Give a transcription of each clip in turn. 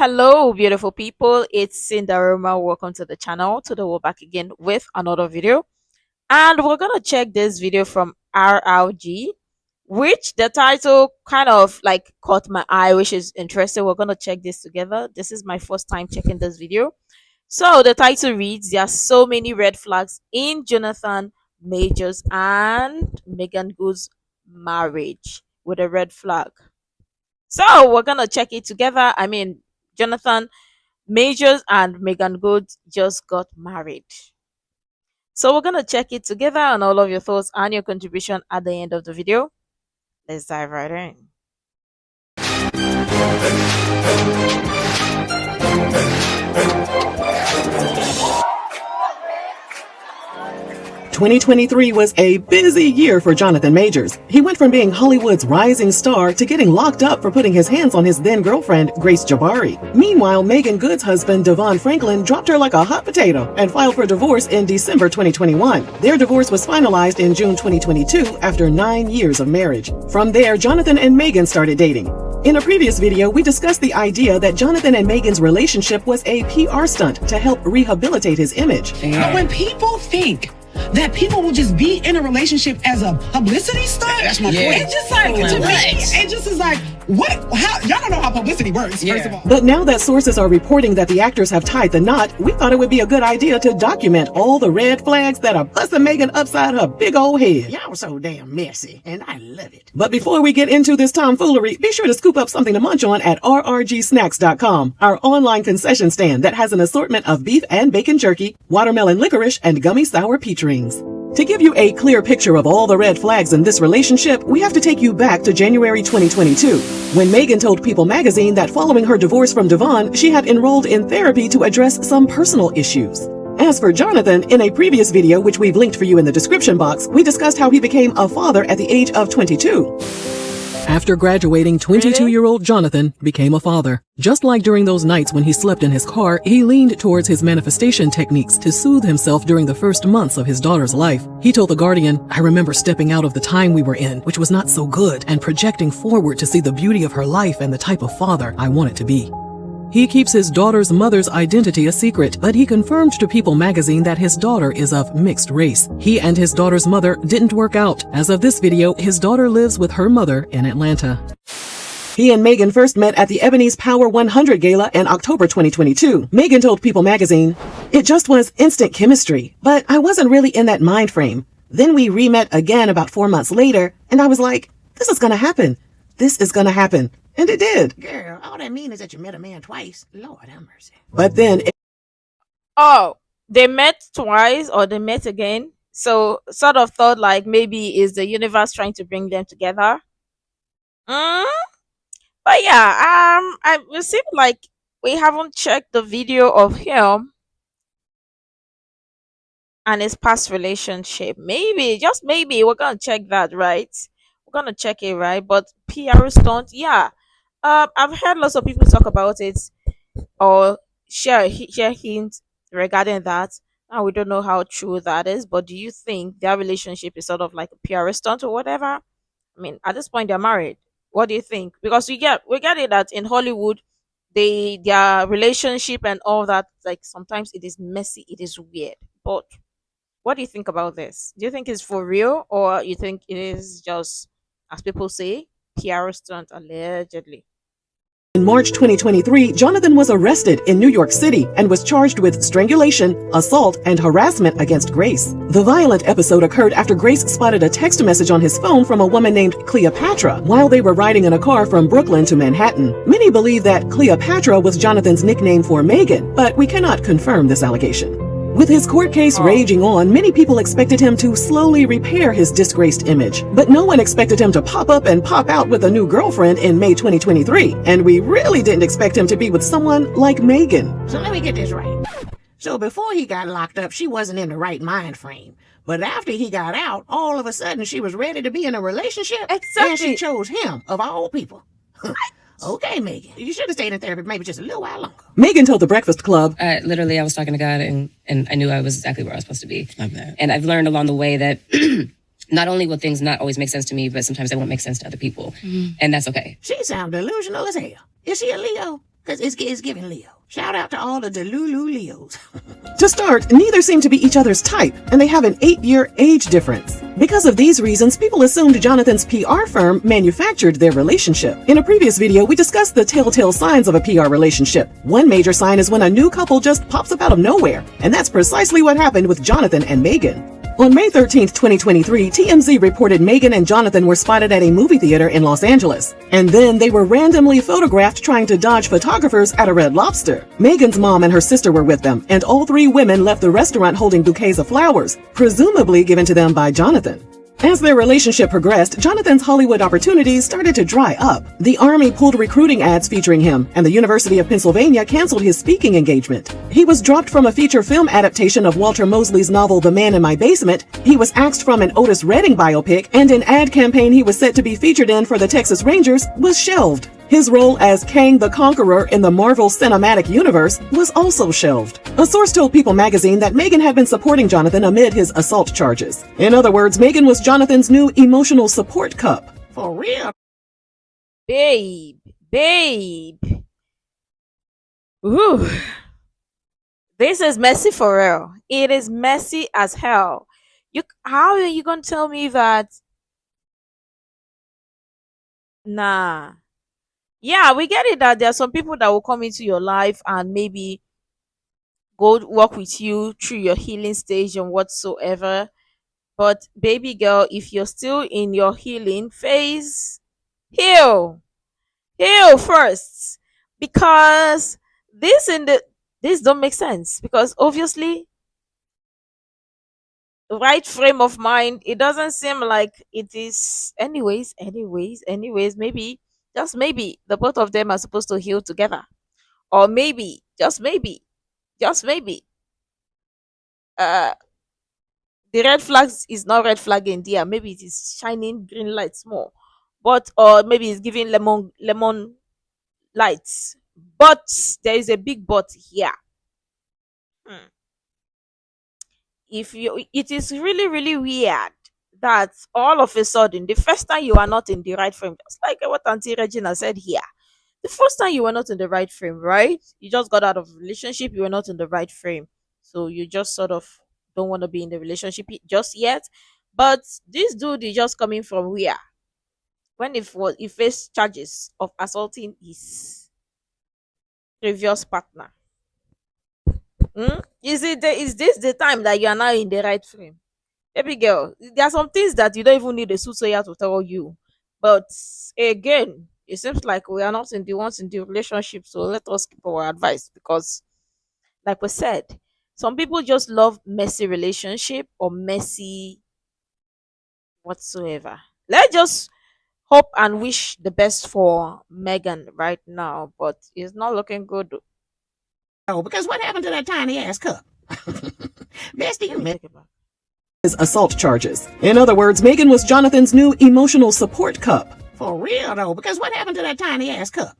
Hello, beautiful people. It's Cinderella. Welcome to the channel. Today we're back again with another video, and we're gonna check this video from RRG, which the title kind of like caught my eye, which is interesting. We're gonna check this together. This is my first time checking this video. So the title reads: There are so many red flags in Jonathan Majors and Meagan Good's marriage with a red flag. So we're gonna check it together. Jonathan Majors and Meagan Good just got married. So we're gonna check it together and all of your thoughts and your contribution at the end of the video. Let's dive right in. 2023 was a busy year for Jonathan Majors. He went from being Hollywood's rising star to getting locked up for putting his hands on his then-girlfriend, Grace Jabari. Meanwhile, Meagan Good's husband, Devon Franklin, dropped her like a hot potato and filed for divorce in December 2021. Their divorce was finalized in June 2022 after 9 years of marriage. From there, Jonathan and Meagan started dating. In a previous video, we discussed the idea that Jonathan and Meagan's relationship was a PR stunt to help rehabilitate his image. But when people think that people will just be in a relationship as a publicity stunt, that's my point. It's just like, to me, it just is like, what? How? Y'all don't know how publicity works, first of all. But now that sources are reporting that the actors have tied the knot, we thought it would be a good idea to document all the red flags that are busting Meagan upside her big old head. Y'all so damn messy, and I love it. But before we get into this tomfoolery, be sure to scoop up something to munch on at rrgsnacks.com, our online concession stand that has an assortment of beef and bacon jerky, watermelon licorice, and gummy sour peach rings. To give you a clear picture of all the red flags in this relationship, we have to take you back to January 2022, when Meagan told People magazine that following her divorce from Devon, she had enrolled in therapy to address some personal issues. As for Jonathan, in a previous video, which we've linked for you in the description box, we discussed how he became a father at the age of 22. After graduating, 22-year-old Jonathan became a father. Just like during those nights when he slept in his car, he leaned towards his manifestation techniques to soothe himself during the first months of his daughter's life. He told The Guardian, "I remember stepping out of the time we were in, which was not so good, and projecting forward to see the beauty of her life and the type of father I wanted to be." He keeps his daughter's mother's identity a secret, but he confirmed to People magazine that his daughter is of mixed race. He and his daughter's mother didn't work out. As of this video, his daughter lives with her mother in Atlanta. He and Meagan first met at the Ebony's Power 100 Gala in October 2022. Meagan told People magazine, "It just was instant chemistry, but I wasn't really in that mind frame. Then we re-met again about 4 months later, and I was like, this is gonna happen. This is gonna happen." And it did. Girl, all that means is that you met a man twice. Lord have mercy. But then... Oh, they met twice or they met again? So sort of thought like maybe is the universe trying to bring them together? But yeah, it seems like we haven't checked the video of him and his past relationship. Maybe, just maybe, we're gonna check that, right? We're gonna check it, right? But PR stunt, yeah. I've heard lots of people talk about it or share hints regarding that. Now we don't know how true that is, but do you think their relationship is sort of like a PR stunt or whatever? I mean, at this point they're married. What do you think? Because we get it that in Hollywood, their relationship and all that, like sometimes it is messy, it is weird. But what do you think about this? Do you think it's for real, or you think it is just, as people say, PR stunt allegedly? In March 2023, Jonathan was arrested in New York City and was charged with strangulation, assault, and harassment against Grace. The violent episode occurred after Grace spotted a text message on his phone from a woman named Cleopatra while they were riding in a car from Brooklyn to Manhattan. Many believe that Cleopatra was Jonathan's nickname for Meagan, but we cannot confirm this allegation. With his court case raging on, many people expected him to slowly repair his disgraced image. But no one expected him to pop up and pop out with a new girlfriend in May 2023. And we really didn't expect him to be with someone like Meagan. So let me get this right. So before he got locked up, she wasn't in the right mind frame. But after he got out, all of a sudden she was ready to be in a relationship. Exactly. And she chose him, of all people. Okay, Meagan, you should have stayed in therapy maybe just a little while longer. Meagan told The Breakfast Club, Literally, I was talking to God and I knew I was exactly where I was supposed to be. And I've learned along the way that not only will things not always make sense to me, but sometimes they won't make sense to other people. And that's okay. She sounds delusional as hell. Is she a Leo? Because it's giving Leo. Shout out to all of the Lulu Leos. To start, neither seem to be each other's type, and they have an 8-year age difference. Because of these reasons, people assumed Jonathan's PR firm manufactured their relationship. In a previous video, we discussed the telltale signs of a PR relationship. One major sign is when a new couple just pops up out of nowhere, and that's precisely what happened with Jonathan and Meagan. On May 13, 2023, TMZ reported Meagan and Jonathan were spotted at a movie theater in Los Angeles. And then they were randomly photographed trying to dodge photographers at a Red Lobster. Meagan's mom and her sister were with them, and all 3 women left the restaurant holding bouquets of flowers, presumably given to them by Jonathan. As their relationship progressed, Jonathan's Hollywood opportunities started to dry up. The Army pulled recruiting ads featuring him, and the University of Pennsylvania canceled his speaking engagement. He was dropped from a feature film adaptation of Walter Mosley's novel The Man in My Basement. He was axed from an Otis Redding biopic, and an ad campaign he was set to be featured in for the Texas Rangers was shelved. His role as Kang the Conqueror in the Marvel Cinematic Universe was also shelved. A source told People magazine that Meagan had been supporting Jonathan amid his assault charges. In other words, Meagan was Jonathan's new emotional support cup. For real. Babe. Ooh. This is messy for real. It is messy as hell. How are you gonna tell me that? Nah. Yeah, we get it that there are some people that will come into your life and maybe go work with you through your healing stage and whatsoever. But baby girl, if you're still in your healing phase, heal. Heal first. Because this don't make sense. Because obviously, right frame of mind, it doesn't seem like it is. Anyways, maybe, just maybe, the both of them are supposed to heal together. Or maybe, just maybe, uh the red flags is not red flagging there. Maybe it is shining green lights more. But or maybe it's giving lemon lights. But there is a big but here. Hmm. If you It is really, really weird that all of a sudden the first time you are not in the right frame, just like what Auntie Regina said here. The first time you were not in the right frame, right? You just got out of a relationship, you were not in the right frame. So you just sort of don't want to be in the relationship just yet. But this dude is just coming from where? When he faced charges of assaulting his previous partner. Is this the time that you are now in the right frame? Baby girl, there are some things that you don't even need a soothsayer to tell you. But again, it seems like we are not in the ones in the relationship, so let us keep our advice because, like we said, some people just love messy relationship or messy whatsoever. Let's just hope and wish the best for Megan right now, but it's not looking good. Oh, because what happened to that tiny ass cup? Bestie, you missed. His assault charges. In other words, Meagan was Jonathan's new emotional support cup. For real though, because what happened to that tiny ass cup?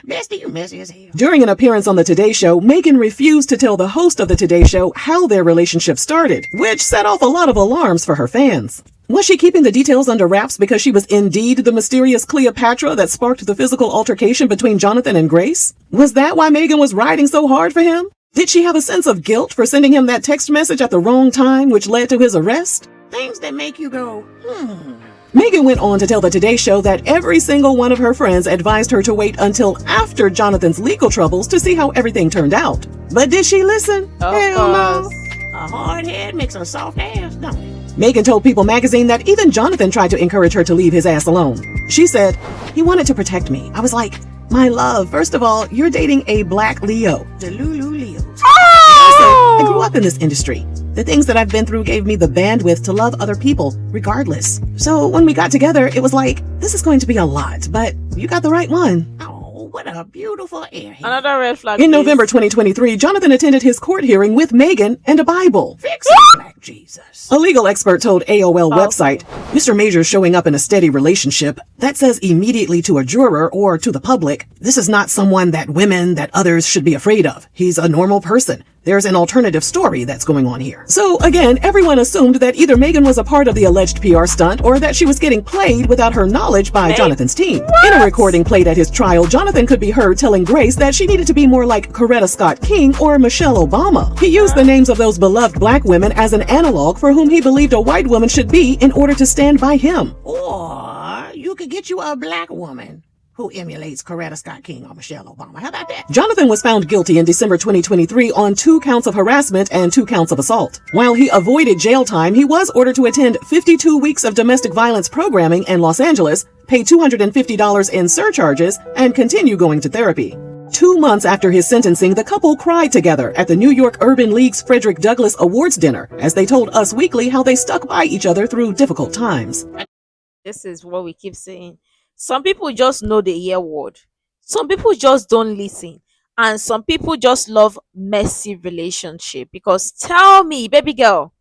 Bestie, you messy as hell. During an appearance on the Today Show, Meagan refused to tell the host of the Today Show how their relationship started, which set off a lot of alarms for her fans. Was she keeping the details under wraps because she was indeed the mysterious Cleopatra that sparked the physical altercation between Jonathan and Grace? Was that why Meagan was riding so hard for him? Did she have a sense of guilt for sending him that text message at the wrong time, which led to his arrest? Things that make you go, Meagan went on to tell the Today Show that every single one of her friends advised her to wait until after Jonathan's legal troubles to see how everything turned out. But did she listen? Hell no. A hard head makes a soft ass, don't it? Meagan told People magazine that even Jonathan tried to encourage her to leave his ass alone. She said, "He wanted to protect me. I was like, my love, first of all, you're dating a black Leo. The Lulu Leos. Also, I grew up in this industry. The things that I've been through gave me the bandwidth to love other people, regardless. So when we got together, it was like, this is going to be a lot, but you got the right one." Oh, what a beautiful airhead. Another red flag. In please. November 2023, Jonathan attended his court hearing with Meagan and a Bible. Fix it, black Jesus. A legal expert told AOL website, Mr. Major's showing up in a steady relationship. That says immediately to a juror or to the public, this is not someone that women, that others should be afraid of. He's a normal person. There's an alternative story that's going on here. So again, everyone assumed that either Meagan was a part of the alleged PR stunt or that she was getting played without her knowledge by Jonathan's team. In a recording played at his trial, Jonathan could be heard telling Grace that she needed to be more like Coretta Scott King or Michelle Obama. He used the names of those beloved black women as an analog for whom he believed a white woman should be in order to stand by him. Or you could get you a black woman who emulates Coretta Scott King or Michelle Obama. How about that? Jonathan was found guilty in December 2023 on 2 counts of harassment and 2 counts of assault. While he avoided jail time, he was ordered to attend 52 weeks of domestic violence programming in Los Angeles, pay $250 in surcharges, and continue going to therapy. 2 months after his sentencing, the couple cried together at the New York Urban League's Frederick Douglass Awards dinner as they told Us Weekly how they stuck by each other through difficult times. This is what we keep saying. Some people just know the hear word. Some people just don't listen. And some people just love messy relationship. Because tell me, baby girl,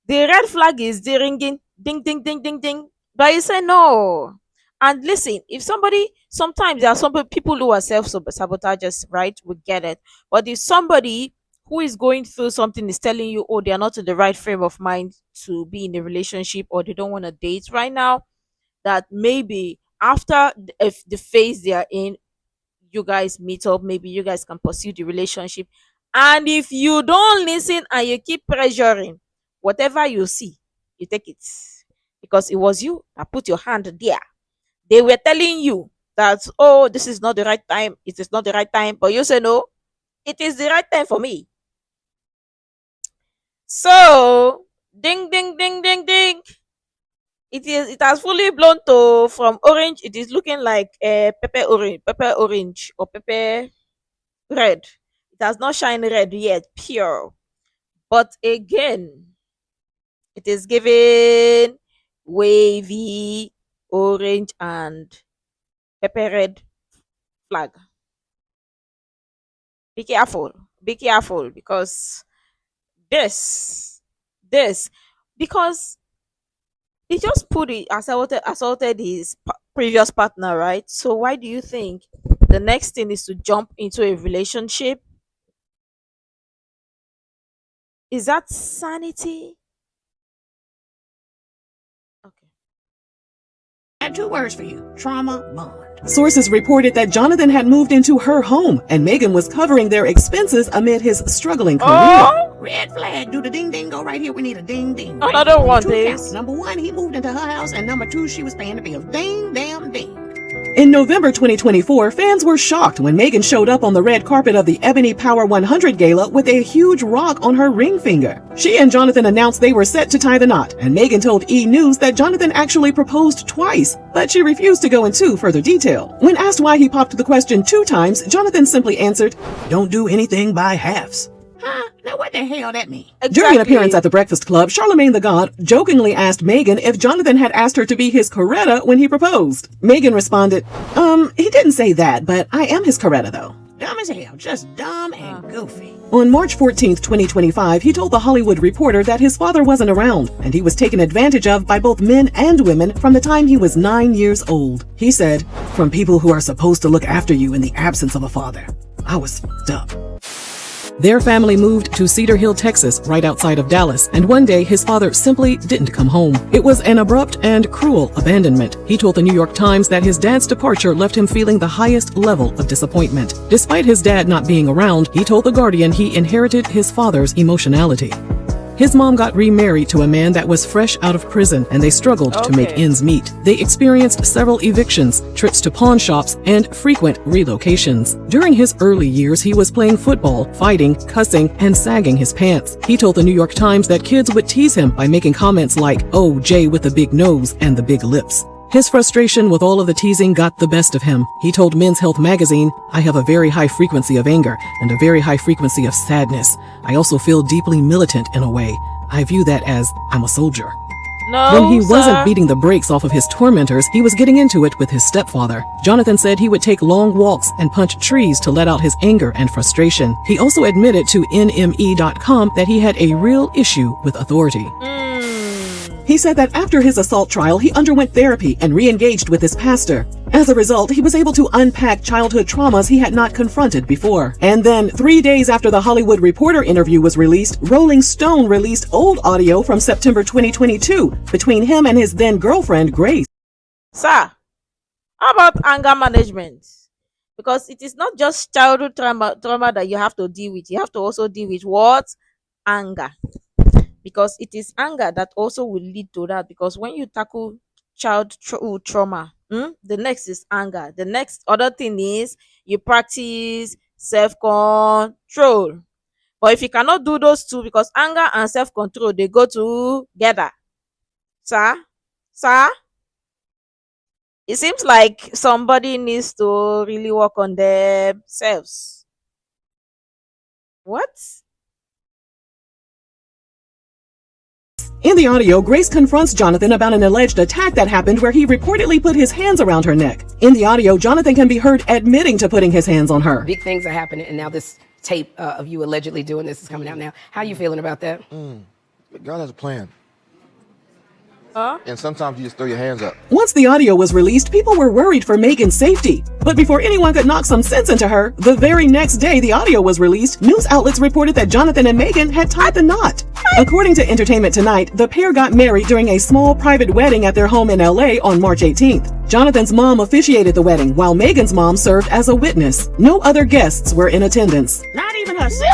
the red flag is the ringing, ding, ding, ding, ding, ding. But you say no. And listen, if somebody, sometimes there are some people who are self-sabotagers, right? We get it. But if somebody who is going through something is telling you, oh, they are not in the right frame of mind to be in a relationship or they don't want to date right now, that maybe after if the phase they are in, you guys meet up, maybe you guys can pursue the relationship. And if you don't listen and you keep pressuring, whatever you see, you take it. Because it was you that put your hand there. They were telling you that, oh, this is not the right time, it is not the right time, but you say no, it is the right time for me. So ding ding ding ding ding. It has fully blown to from orange. It is looking like pepper orange or pepper red. It has not shined red yet, pure. But again, it is giving wavy orange and pepper red flag. Be careful, because this because he just put it assaulted his previous partner, right? So why do you think the next thing is to jump into a relationship? Is that sanity? Okay. I had 2 words for you. Trauma bond. Sources reported that Jonathan had moved into her home and Meagan was covering their expenses amid his struggling career. Oh, Red flag. Do the ding ding go right here? We need a ding ding. Right another here. one, 2 please. counts. Number 1, he moved into her house, and number 2, she was paying the bills. Ding, damn, ding. In November 2024, fans were shocked when Meagan showed up on the red carpet of the Ebony Power 100 Gala with a huge rock on her ring finger. She and Jonathan announced they were set to tie the knot, and Meagan told E! News that Jonathan actually proposed twice, but she refused to go into further detail. When asked why he popped the question 2 times, Jonathan simply answered, "Don't do anything by halves." Huh? Now what the hell that mean? During an appearance at the Breakfast Club, Charlemagne the God jokingly asked Meagan if Jonathan had asked her to be his Coretta when he proposed. Meagan responded, he didn't say that, but I am his Coretta though. Dumb as hell. Just dumb and goofy. On March 14th, 2025, he told The Hollywood Reporter that his father wasn't around and he was taken advantage of by both men and women from the time he was 9 years old. He said, "From people who are supposed to look after you in the absence of a father. I was f***ed up." Their family moved to Cedar Hill, Texas, right outside of Dallas, and one day his father simply didn't come home. It was an abrupt and cruel abandonment. He told the New York Times that his dad's departure left him feeling the highest level of disappointment. Despite his dad not being around, he told The Guardian he inherited his father's emotionality. His mom got remarried to a man that was fresh out of prison, and they struggled to make ends meet. They experienced several evictions, trips to pawn shops, and frequent relocations. During his early years, he was playing football, fighting, cussing, and sagging his pants. He told the New York Times that kids would tease him by making comments like, "Oh, Jay with the big nose and the big lips." His frustration with all of the teasing got the best of him. He told Men's Health magazine, "I have a very high frequency of anger and a very high frequency of sadness. I also feel deeply militant in a way. I view that as I'm a soldier." When No, he wasn't sir. beating the brakes off of his tormentors, he was getting into it with his stepfather. Jonathan said he would take long walks and punch trees to let out his anger and frustration. He also admitted to NME.com that he had a real issue with authority. He said that after his assault trial, he underwent therapy and re-engaged with his pastor. As a result, he was able to unpack childhood traumas he had not confronted before. And then, 3 days after the Hollywood Reporter interview was released, Rolling Stone released old audio from September 2022 between him and his then-girlfriend, Grace. Sir, how about anger management? Because it is not just childhood trauma that you have to deal with. You have to also deal with what? Anger. Because it is anger that also will lead to that. Because when you tackle trauma, the next is anger. The next other thing is you practice self-control. But if you cannot do those two, because anger and self-control, they go together. Sir, it seems like somebody needs to really work on themselves. What? In the audio, Grace confronts Jonathan about an alleged attack that happened where he reportedly put his hands around her neck. In the audio, Jonathan can be heard admitting to putting his hands on her. Big things are happening, and now this tape of you allegedly doing this is coming out now. How you feeling about that? God has a plan. Huh? And sometimes you just throw your hands up. Once the audio was released, people were worried for Meagan's safety. But before anyone could knock some sense into her, the very next day the audio was released, news outlets reported that Jonathan and Meagan had tied the knot. According to Entertainment Tonight, the pair got married during a small private wedding at their home in LA on March 18th. Jonathan's mom officiated the wedding, while Meagan's mom served as a witness. No other guests were in attendance. Not even her sister.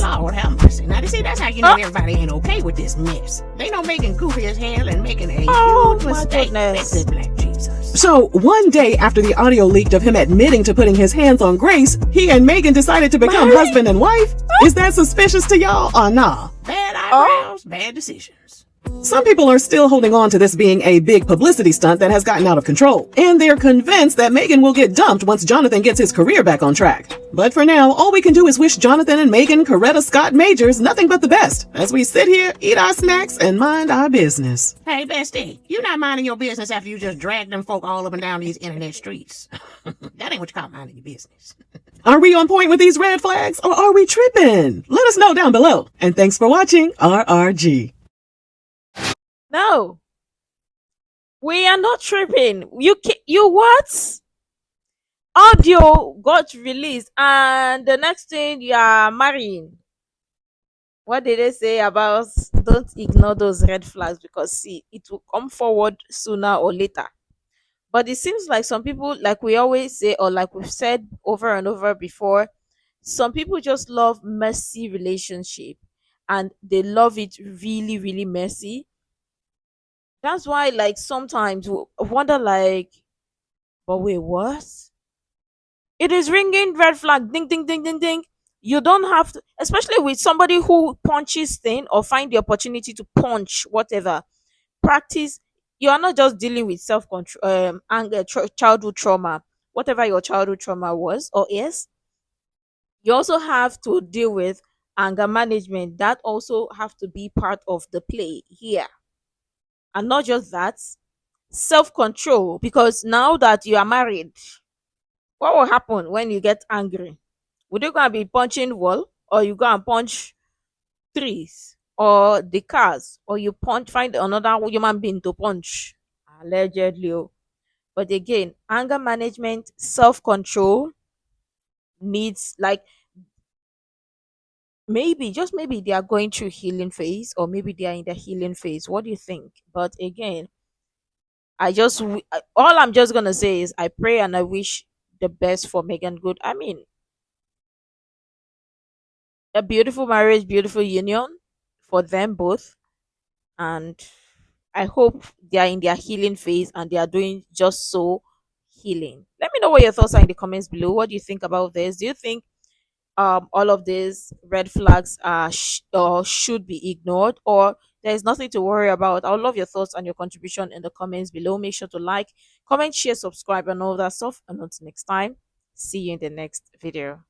What? Lord have mercy. Now, you see, that's how you know everybody ain't okay with this mess. They know making goofy as hell and making a Oh, huge my mistake. goodness. That's Black Jesus. So, one day after the audio leaked of him admitting to putting his hands on Grace, he and Meagan decided to become Married? husband and wife? Is that suspicious to y'all or nah? Bad eyebrows, bad decisions. Some people are still holding on to this being a big publicity stunt that has gotten out of control, and they're convinced that Meagan will get dumped once Jonathan gets his career back on track. But for now, all we can do is wish Jonathan and Meagan Coretta Scott Majors nothing but the best as we sit here, eat our snacks, and mind our business. Hey, bestie, you not minding your business after you just dragged them folk all up and down these internet streets. That ain't what you call minding your business. Are we on point with these red flags, or are we tripping? Let us know down below. And thanks for watching RRG. No. We are not tripping. You what? Audio got released and the next thing you are marrying. What did they say about don't ignore those red flags because see it will come forward sooner or later. But it seems like some people, like we always say, or like we've said over and over before, some people just love messy relationship and they love it really, really messy. That's why, like, sometimes we wonder, like, but wait, what? It is ringing red flag, ding, ding, ding, ding, ding. You don't have to, especially with somebody who punches thing or find the opportunity to punch whatever. Practice. You are not just dealing with self control, anger, childhood trauma, whatever your childhood trauma was or is. You also have to deal with anger management. That also have to be part of the play here. And not just that, self control. Because now that you are married, what will happen when you get angry? Would you go and be punching wall, or you go and punch trees, or the cars, or you find another human being to punch? Allegedly. Oh. But again, anger management, self control needs, like, maybe, just maybe they are going through healing phase, or maybe they are in the healing phase. What do you think? But again, all I'm just gonna say is I pray and I wish the best for Megan Good. I mean, a beautiful marriage, beautiful union for them both, and I hope they are in their healing phase and they are doing just so healing. Let me know what your thoughts are in the comments below. What do you think about this? Do you think all of these red flags are or should be ignored, or there is nothing to worry about? I would love your thoughts and your contribution in the comments below. Make sure to like, comment, share, subscribe, and all that stuff. And until next time, see you in the next video.